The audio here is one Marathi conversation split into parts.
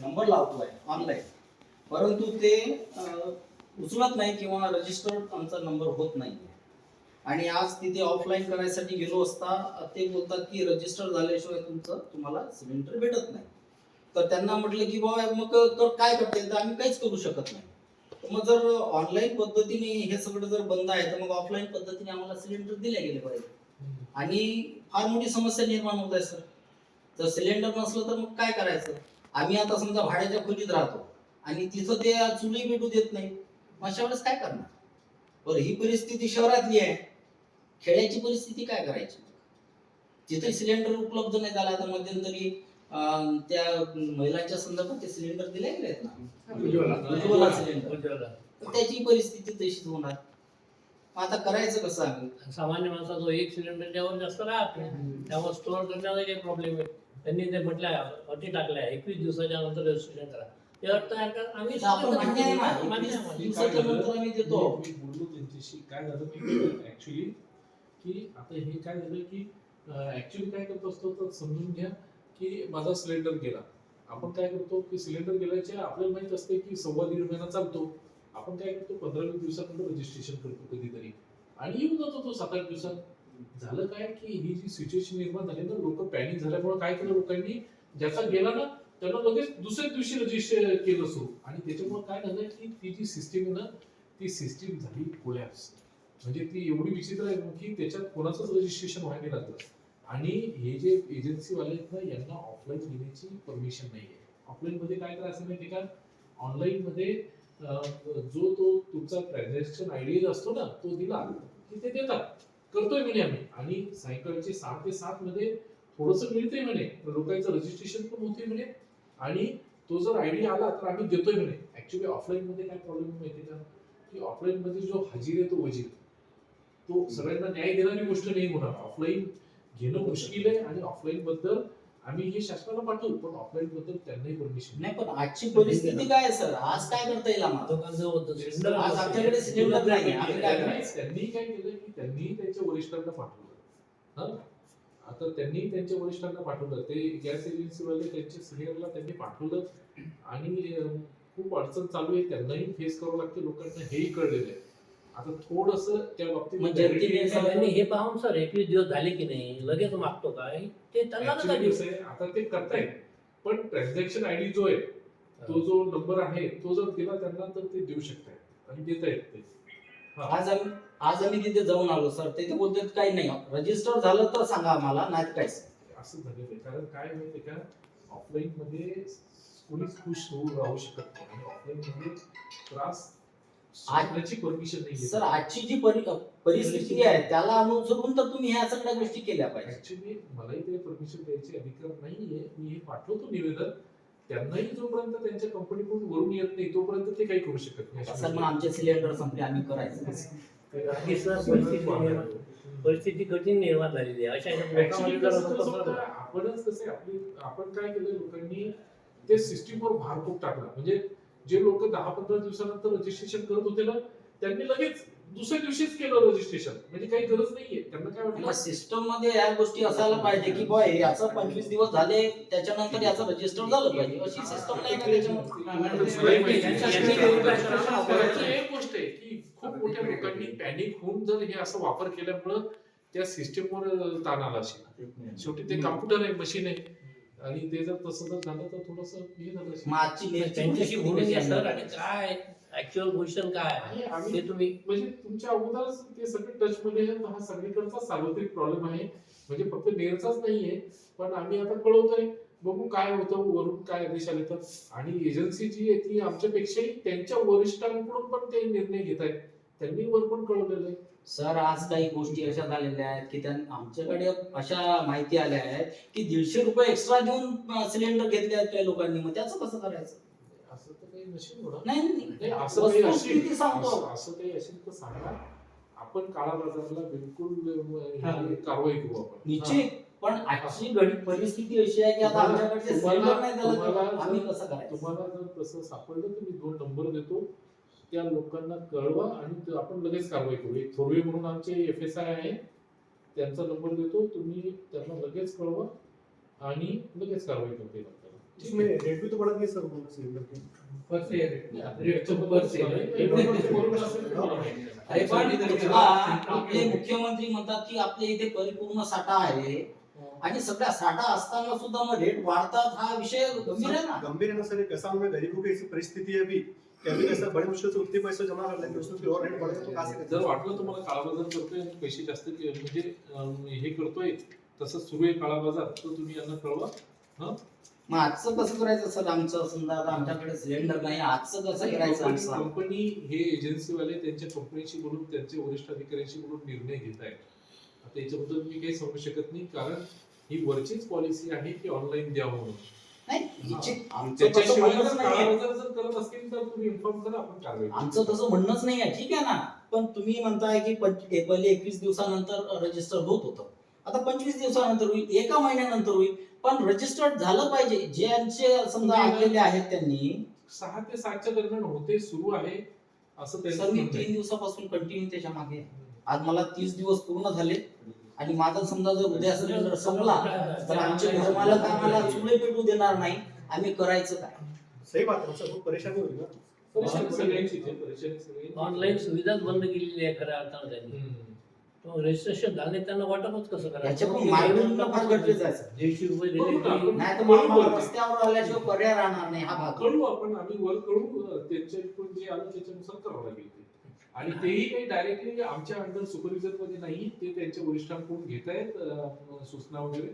नंबर लावतोय ऑनलाईन, परंतु ते उचलत नाही किंवा रजिस्टर्ड आमचा नंबर होत नाही. आणि आज तिथे ऑफलाईन करायसाठी गेलो असता ते बोलतात की रजिस्टर झाल्याशिवाय तुम्हाला सिलेंडर भेटत नाही. तर त्यांना म्हटलं की बाबा मग काय करता येईल, तर आम्ही काहीच करू शकत नाही. मग जर ऑनलाईन पद्धतीने हे सगळं जर बंद आहे तर मग ऑफलाईन पद्धतीने आम्हाला सिलेंडर दिले गेले पाहिजे. आणि फार मोठी समस्या निर्माण होत आहे सर. जर सिलेंडर नसलं तर मग काय करायचं. आम्ही आता समजा भाड्याच्या खोलीत राहतो आणि तिथं ते चुली भेटू देत नाही, मग अशा वेळेस काय करणार. बरं, ही परिस्थिती शहरातली आहे. खेड्याची परिस्थिती काय करायची. जिथे सिलेंडर उपलब्ध नाही झाला तर मध्यंतरी त्या महिलांच्या संदर्भात ते सिलेंडर दिले गेले आहेत ना, उज्ज्वला सिलेंडर, तर त्याची परिस्थिती तशीच होणार. आता करायचं कसं आम्ही. सामान्य माणसाचा एक सिलेंडरच्यावर जास्त राहत नाही, त्यावर स्टोअर करण्याचा काही प्रॉब्लेम आहे. त्यांनी ते म्हटल्या अटी टाकल्या 21 दिवसाच्या नंतर रजिस्ट्रेशन करा. ते अट तयार कर, आम्ही मान्य आहे ना, दिवसाच्या नंतर आम्ही देतो. मी बोललो त्यांच्याशी. काय झालं मी ऍक्च्युली की आता हे काय झालं की ऍक्च्युली काय करत असतो तर समजून घ्या की माझा सिलेंडर गेला. आपण काय करतो की सिलेंडर गेल्याच्या आपल्याला माहित असते की 1.5 महिना चालतो. आपण काय करतो 15-20 दिवसानंतर रजिस्ट्रेशन करतो कधीतरी आणि येऊन जातो तो 7-8 दिवसात. झालं काय की ही जी सिच्युएशन निर्माण झाली ना, लोक पॅनिक झाल्यामुळे काय केलं लोकांनी, ज्याचा गेला ना त्यानं लगेच दुसऱ्या दिवशी रजिस्टर केलं सुरू. आणि त्याच्यामुळे काय झालं की ती जी सिस्टीम आहे ना, ती सिस्टीम झाली कोलॅप्स. म्हणजे ती एवढी विचित्र आहे की त्याच्यात कोणाचंच रजिस्ट्रेशन व्हायला लागलं. आणि हे जे एजन्सी वाले आहेत ना, यांना ऑफलाईन घेण्याची परमिशन नाहीये. ऑफलाईन मध्ये काय करायचं माहिती का, ऑनलाईन मध्ये जो तो तुमचा ट्रान्झॅक्शन आयडी असतो ना, तो दिला की ते देतात. करतोय म्हणे आम्ही. आणि सायंकाळचे 6 ते 7 मध्ये थोडंसं मिळतंय म्हणे, लोकांचं रजिस्ट्रेशन पण होते म्हणे. आणि तो जर आयडी आला तर आम्ही देतोय म्हणे. ऍक्च्युली ऑफलाईन मध्ये काय प्रॉब्लेम माहिती का, की ऑफलाईन मध्ये जो हजीर आहे तो वजीर, तो सगळ्यांना न्याय देणारी गोष्ट नाही होणार. ऑफलाईन घेणं मुश्किल आहे. आणि ऑफलाईन बद्दल आम्ही हे शासनाला पाठवू, पण ऑफलाईन बद्दल त्यांनाही परमिशन नाही. पण आजची परिस्थिती काय आहे सर, आज काय करता येईल आम्हाला. आज आमच्याकडे सिलेंडर नाही. आम्ही काय करायचं. त्यांनी काय केलं की त्यांनी त्यांच्या वरिष्ठांना पाठवलं. आता त्यांनी त्यांच्या वरिष्ठांना पाठवलं, ते गॅस एजन्सीवाले त्यांच्या सिनियरला त्यांनी पाठवलं. आणि खूप अडचण चालू आहे, त्यांनाही फेस करावं लागते लोकांना, हेही कळलेलं आहे. आता थोडस त्या बाबतीत हे पाहून सर 21 दिवस झाले की नाही लगेच मागतो काय ते त्यांना नका देऊ. आता ते करतायत. पण ट्रान्झॅक्शन आयडी जो आहे, तो जो नंबर आहे, तो जर दिला त्यांना तर ते देऊ शकतात आणि देता येत ते. आज आम्ही तिथे जाऊन आलो सर, ते बोलतात काही नाही, रजिस्टर झालं तर सांगा आम्हाला, नाही काय. असं झालेलं आहे. कारण काय माहितीये का, ऑफलाईन मध्ये कोणीच खुश राहू शकत नाही. आणि ऑफलाईन मध्ये त्रास आजची परमिशन नाही सर. आजची जी परिस्थिती आहे त्याला अनुसरून तर तुम्ही ह्या सगळ्या गोष्टी केल्या पाहिजे. ऍक्च्युली मलाही ते परमिशन द्यायचे अधिकार नाहीये. मी हे पाठवतो निवेदन. त्यांनाही जोपर्यंत त्यांच्या कंपनीकडून वरून येत नाही तोपर्यंत ते काही करू शकत नाही. सर मग आमचे सिलेंडर संपले, आम्ही करायचं परिस्थिती कठीण निर्माण झालेली आहे. आपणच कसं आपण काय केलं, लोकांनी ते सिस्टीमवर भार खूप टाकला. म्हणजे जे लोक 10-15 दिवसानंतर रजिस्ट्रेशन करत होते ना, त्यांनी लगेच दुसऱ्या दिवशीच केलं रजिस्ट्रेशन. म्हणजे काही गरज नाहीये. त्यांना काय वाटलं, सिस्टम मध्ये या गोष्टी असायला पाहिजे की बॉय याचं 25 दिवस झाले त्याच्यानंतर याचं रजिस्टर झालं पाहिजे. अशी सिस्टम नाही का त्याच्यामध्ये. एक गोष्ट आहे की खूप मोठ्या लोकांनी पॅनिक होऊन जर हे असं वापर केल्यामुळं त्या सिस्टीमवर ताण आला असेल. शेवटी ते कॉम्प्युटर आहे, मशीन आहे. आणि ते जर तसं जर झालं तर थोडस हे झालं असेल. त्यांच्याशी बोलून घ्या सर. आणि काय ऍक्च्युअल पोझिशन काय आहे ते तुम्ही, म्हणजे तुमच्या अगोदरच ते सगळे टच मध्ये आहेत. हा सगळीकडचा सार्वत्रिक प्रॉब्लेम आहे. म्हणजे फक्त नेरचाच नाहीये. पण आम्ही आता कळवतोय, बघू काय होतं, वरून काय आदेश आले तर. आणि एजन्सी जी आहे ती आमच्यापेक्षाही त्यांच्या वरिष्ठांकडून पण ते निर्णय घेत आहेत. त्यांनी वर पण कळवलेलं आहे. सर आज काही गोष्टी अशा झालेल्या आहेत की आमच्याकडे अशा माहिती आल्या आहेत की 150 रुपये एक्स्ट्रा देऊन सिलेंडर घेतले आहेत काही लोकांनी. मग त्याचं कसं करायचं. असं तर काही नशीब होणार नाही. असं काही वस्तुस्थिती सांगतो. असं काही असेल तर सांगा. आपण काळा बाजाराला बिलकुल कारवाई करू आपण निश्चित. पण आजची परिस्थिती अशी आहे की आता आमच्याकडे सिलेंडर नाही झालं, आम्ही कसं करायचं. तुम्हाला जर तसं सापडलं तर मी 2 नंबर देतो, त्या लोकांना कळवा आणि आपण लगेच कारवाई करू. एक थोरवे म्हणून आमचे FSI आहे, त्यांचा नंबर देतो, तुम्ही त्यांना लगेच कळवा आणि लगेच कारवाई करता येईल आपल्याला. इसमें रेट भी तो बढ़ा दिया सर उन्होंने सिलेंडर के। पर से रेट तो पर से अरे पण आपले मुख्यमंत्री म्हणतात की आपल्या इथे परिपूर्ण साठा आहे आणि सगळ्या साठा असताना सुद्धा मग रेट वाढतात, हा विषय गंभीर है ना। गंभीर है ना सर, कैसा हमें गरीबों की ऐसी परिस्थिति है अभी कि अभी ऐसा बड़ी मुश्किल से उतने पैसे जमा कर लेंगे, उसमें फिर और रेट बढ़ेगा तो कहाँ से जर वाटलं तुम्हाला काळाबाजार करतोय आणि पैसे जास्त म्हणजे हे करतोय तसं सुरू आहे काळाबाजार, तर तुम्ही यांना कळवा. हा मग आजचं कसं करायचं सर? आमचं समजा आता आमच्याकडे सिलेंडर नाही, आजचं कसं करायचं आमचं? कंपनी हे एजन्सीवाले त्यांच्या कंपनीशी बोलून त्यांचे वरिष्ठ अधिकाऱ्यांशी बोलून निर्णय घेत आहेत. आता याच्याबद्दल मी काही सांगू शकत नाही, कारण ही वरचीच पॉलिसी आहे की ऑनलाईन द्यावं म्हणून. नाही आमचं तसं त्याच्याशिवाय म्हणणंच जर नाहीये. काळाबाजार जर करत असतील तर तुम्ही इन्फॉर्म करा, आपण कारवाई करू. आमचं तसं म्हणणंच नाही आहे, ठीक आहे ना, पण तुम्ही म्हणताय की पहिले 21 दिवसानंतर रजिस्टर होत होतं, आता 25 दिवसानंतर होईल, एका महिन्यानंतर होईल, पण रजिस्टर्ड झालं पाहिजे. ज्यांचे समजा आलेले आहेत त्यांनी 6 ते 7च्या दरम्यान होते, सुरू आहे असं त्यांचं सर, मी म्हणणं आहे. 3 दिवसापासून कंटिन्यू त्याच्या मागे आहे. आज मला 30 दिवस पूर्ण झाले आणि माझा समजा जर उद्या सिलेंडर संपला तर आमचे घरमालक आम्हाला चुले पेटू देणार नाही. आम्ही करायचं काय? सही बात है सर, वो परेशानी होगी ना। परेशानी सगळ्यांचीच आहे, परेशानी सगळ्यांची. ऑनलाईन सुविधाच बंद केलेली आहे खऱ्या अर्थानं त्यांनी. तो रजिस्ट्रेशन झाले त्यांना वाटपच कसं याच्या पण करायचं? मार्गदर्शन फार गरजेचं आहे सर. 150 रुपये दिले बरोबर की आपण- नाही तर मग आम्हाला रस्त्यावर आल्याशिवाय पर्याय राहणार नाही हा भाग. कळू आपण, आम्ही वर कळू, त्यांच्याकडून जे आलं त्याच्यानुसार करावं लागेल ते. आणि तेही काही डायरेक्टली आमच्या अंडर सुपरविजन मध्ये नाही, ते त्यांच्या वरिष्ठांकडून घेत आहेत सूचना वगैरे,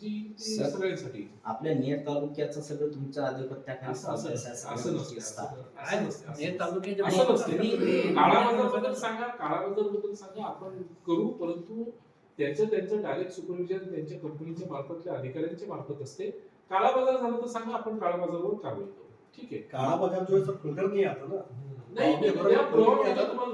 जी ती सर, सगळ्यांसाठी. आपल्या नेर तालुक्याचं सगळं तुमच्या अधिपत्याखाली असं असं असं असं नसते, असतात. असं नसते, असं हे नसते. तालुक्याचे असं नसते. तुम्ही- काळाबाजारबद्दल सांगा, काळाबाजारबद्दल सांगा, आपण करू, परंतु त्यांचं डायरेक्ट सुपरविजन त्यांच्या कंपनीच्या मार्फतल्या अधिकाऱ्यांच्या मार्फत असते. काळाबाजार झाला तर सांगा, आपण काळाबाजारावर कारवाई करू. ठीक आहे. काला बाजार जो है सर खुलकर नहीं आता ना। नाही, अभी त्या बरोबर पुरावा बोलली देतो आता। तुम्हाला